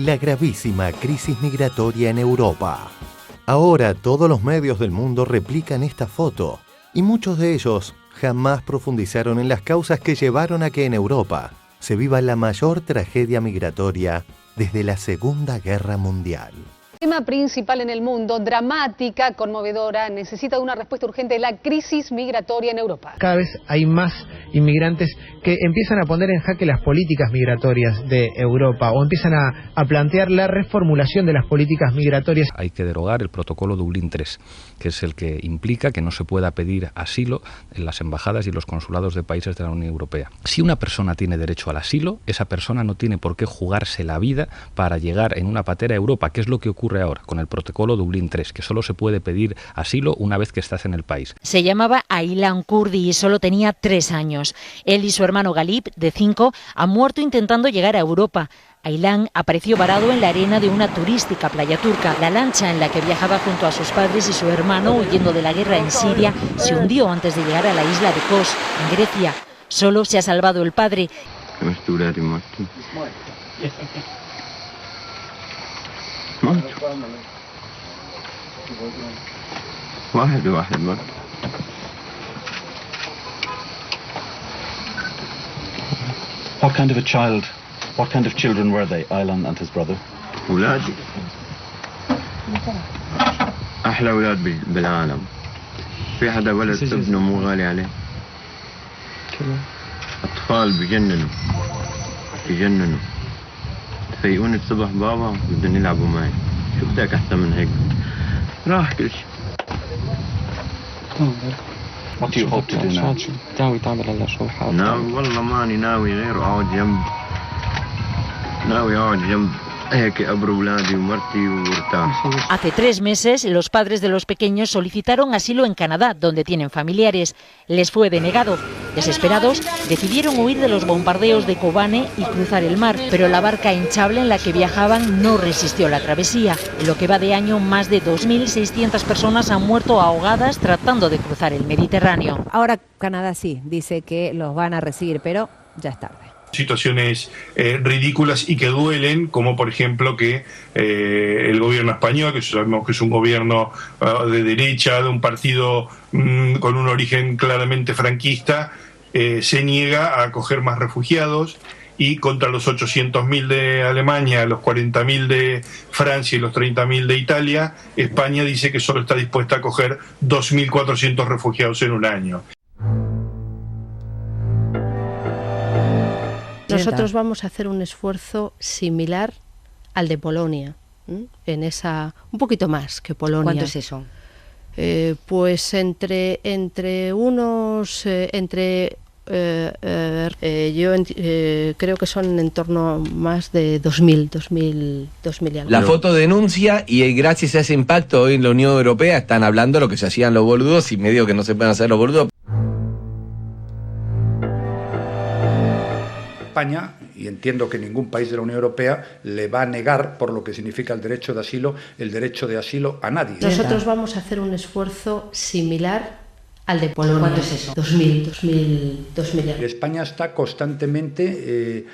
la gravísima crisis migratoria en Europa. Ahora todos los medios del mundo replican esta foto, y muchos de ellos jamás profundizaron en las causas que llevaron a que en Europa se viva la mayor tragedia migratoria desde la Segunda Guerra Mundial. Tema principal en el mundo, dramática, conmovedora, necesita de una respuesta urgente de la crisis migratoria en Europa. Cada vez hay más inmigrantes que empiezan a poner en jaque las políticas migratorias de Europa o empiezan a plantear la reformulación de las políticas migratorias. Hay que derogar el protocolo Dublín III, que es el que implica que no se pueda pedir asilo en las embajadas y los consulados de países de la Unión Europea. Si una persona tiene derecho al asilo, esa persona no tiene por qué jugarse la vida para llegar en una patera a Europa, que es lo que ocurre ahora con el protocolo Dublín III, que solo se puede pedir asilo una vez que estás en el país. Se llamaba Aylan Kurdi y solo tenía 3 años. Él y su hermano Galip, de 5, han muerto intentando llegar a Europa. Aylan apareció varado en la arena de una turística playa turca. La lancha en la que viajaba junto a sus padres y su hermano huyendo de la guerra en Siria se hundió antes de llegar a la isla de Kos, en Grecia. Solo se ha salvado el padre. What kind of a child, what kind of children were they, Aylan and his brother? أولادي أحلى أولاد بالعالم. في حدا ولد ابنه مو غالي عليه. أطفال بجننوا تفيقوني الصبح بابا بدهم يلعبوا معي. شو بدك أحسن من هيك؟ راح كل شيء. What do you hope to do now? ناوي والله ماني ناوي غير أقعد جنب هيك أبر أولادي ومرتي وارتاح. Hace 3 meses, los padres de los pequeños solicitaron asilo en Canadá, donde tienen familiares. Les fue denegado. Desesperados, decidieron huir de los bombardeos de Kobane y cruzar el mar, pero la barca hinchable en la que viajaban no resistió la travesía. En lo que va de año, más de 2.600 personas han muerto ahogadas tratando de cruzar el Mediterráneo. Ahora Canadá sí, dice que los van a recibir, pero ya es tarde. Situaciones ridículas y que duelen, como por ejemplo que el gobierno español, que sabemos que es un gobierno de derecha, de un partido con un origen claramente franquista, se niega a acoger más refugiados, y contra los 800.000 de Alemania, los 40.000 de Francia y los 30.000 de Italia, España dice que solo está dispuesta a acoger 2.400 refugiados en un año. Nosotros vamos a hacer un esfuerzo similar al de Polonia, en esa, un poquito más que Polonia. ¿Cuánto es eso? Pues entre yo creo que son en torno a más de 2.000 y algo. La foto denuncia y gracias a ese impacto hoy en la Unión Europea están hablando lo que se hacían los boludos y medio que no se pueden hacer los boludos. España, y entiendo que ningún país de la Unión Europea le va a negar, por lo que significa el derecho de asilo a nadie. Nosotros vamos a hacer un esfuerzo similar al de Polonia. ¿Cuánto es eso? 2.000. España está constantemente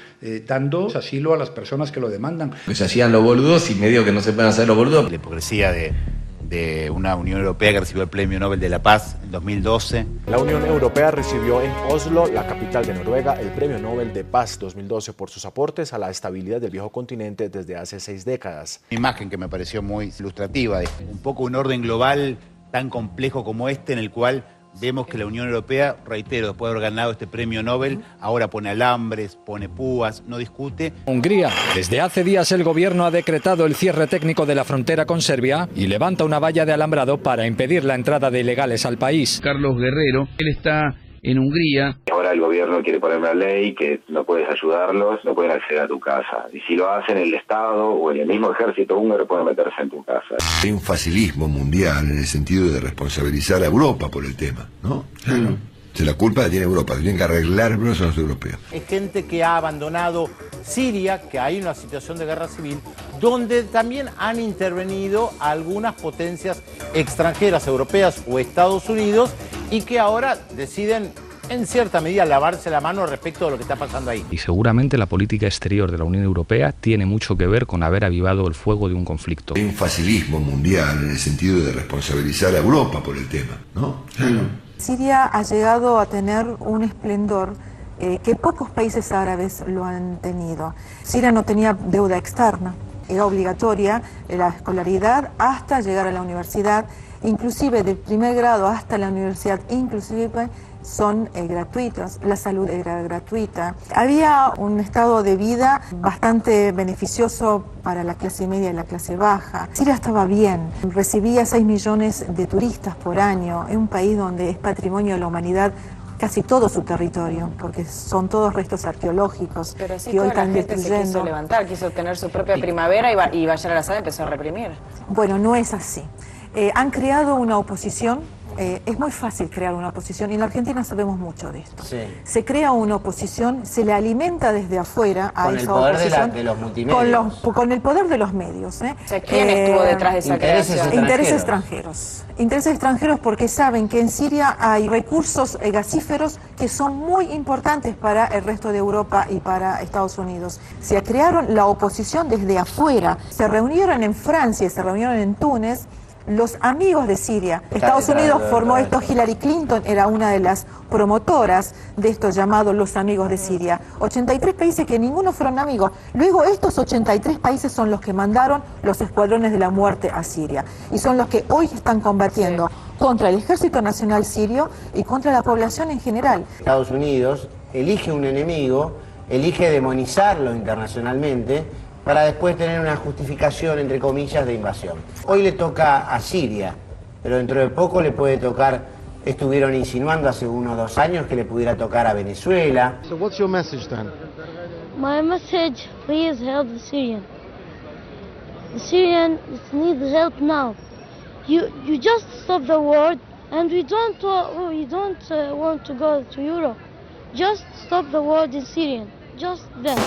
dando asilo a las personas que lo demandan. Que se hacían los boludos y medio que no se pueden hacer los boludos. La hipocresía de una Unión Europea que recibió el Premio Nobel de la Paz en 2012. La Unión Europea recibió en Oslo, la capital de Noruega, el Premio Nobel de Paz 2012 por sus aportes a la estabilidad del viejo continente desde hace 6 décadas. Una imagen que me pareció muy ilustrativa, de un poco un orden global tan complejo como este, en el cual vemos que la Unión Europea, reitero, después de haber ganado este premio Nobel, ahora pone alambres, pone púas, no discute. Hungría. Desde hace días el gobierno ha decretado el cierre técnico de la frontera con Serbia y levanta una valla de alambrado para impedir la entrada de ilegales al país. Carlos Guerrero, él está en Hungría. Ahora el gobierno quiere poner una ley que no puedes ayudarlos, no pueden acceder a tu casa. Y si lo hacen el Estado o el mismo ejército húngaro pueden meterse en tu casa. Hay un facilismo mundial en el sentido de responsabilizar a Europa por el tema, ¿no? Claro. La culpa la tiene Europa, tienen que arreglar son los europeos. Es gente que ha abandonado Siria, que hay una situación de guerra civil, donde también han intervenido algunas potencias extranjeras, europeas o Estados Unidos, y que ahora deciden en cierta medida, lavarse la mano respecto de lo que está pasando ahí. Y seguramente la política exterior de la Unión Europea tiene mucho que ver con haber avivado el fuego de un conflicto. Hay un facilismo mundial en el sentido de responsabilizar a Europa por el tema, ¿no? Siria ha llegado a tener un esplendor que pocos países árabes lo han tenido. Siria no tenía deuda externa, era obligatoria la escolaridad hasta llegar a la universidad, inclusive del primer grado hasta la universidad, inclusive son gratuitos, la salud era gratuita. Había un estado de vida bastante beneficioso para la clase media y la clase baja. Siria estaba bien, recibía 6 millones de turistas por año, es un país donde es patrimonio de la humanidad casi todo su territorio, porque son todos restos arqueológicos. Pero sí, que hoy toda la están gente destruyendo. se quiso levantar, quiso tener su propia primavera y Bashar al-Assad empezó a reprimir. Bueno, no es así. Han creado una oposición, es muy fácil crear una oposición, y en la Argentina sabemos mucho de esto. Sí. Se crea una oposición, se le alimenta desde afuera a Con esa el poder oposición. de los multimedios. Con el poder de los medios. O sea, ¿quién estuvo detrás de esa creación? Intereses extranjeros. Intereses extranjeros porque saben que en Siria hay recursos gasíferos que son muy importantes para el resto de Europa y para Estados Unidos. Se crearon la oposición desde afuera, se reunieron en Francia, se reunieron en Túnez, los amigos de Siria. Estados Unidos formó esto, Hillary Clinton era una de las promotoras de esto llamado los amigos de Siria. 83 países que ninguno fueron amigos. Luego estos 83 países son los que mandaron los escuadrones de la muerte a Siria. Y son los que hoy están combatiendo contra el Ejército Nacional Sirio y contra la población en general. Estados Unidos elige un enemigo, elige demonizarlo internacionalmente, para después tener una justificación, entre comillas, de invasión. Hoy le toca a Siria, pero dentro de poco le puede tocar, estuvieron insinuando hace 1 o 2 años que le pudiera tocar a Venezuela. So what's your message then? My message, please help the Syrian. The Syrians need help now. You just stop the war, and we don't want to go to Europe. Just stop the war in Syria. Just that.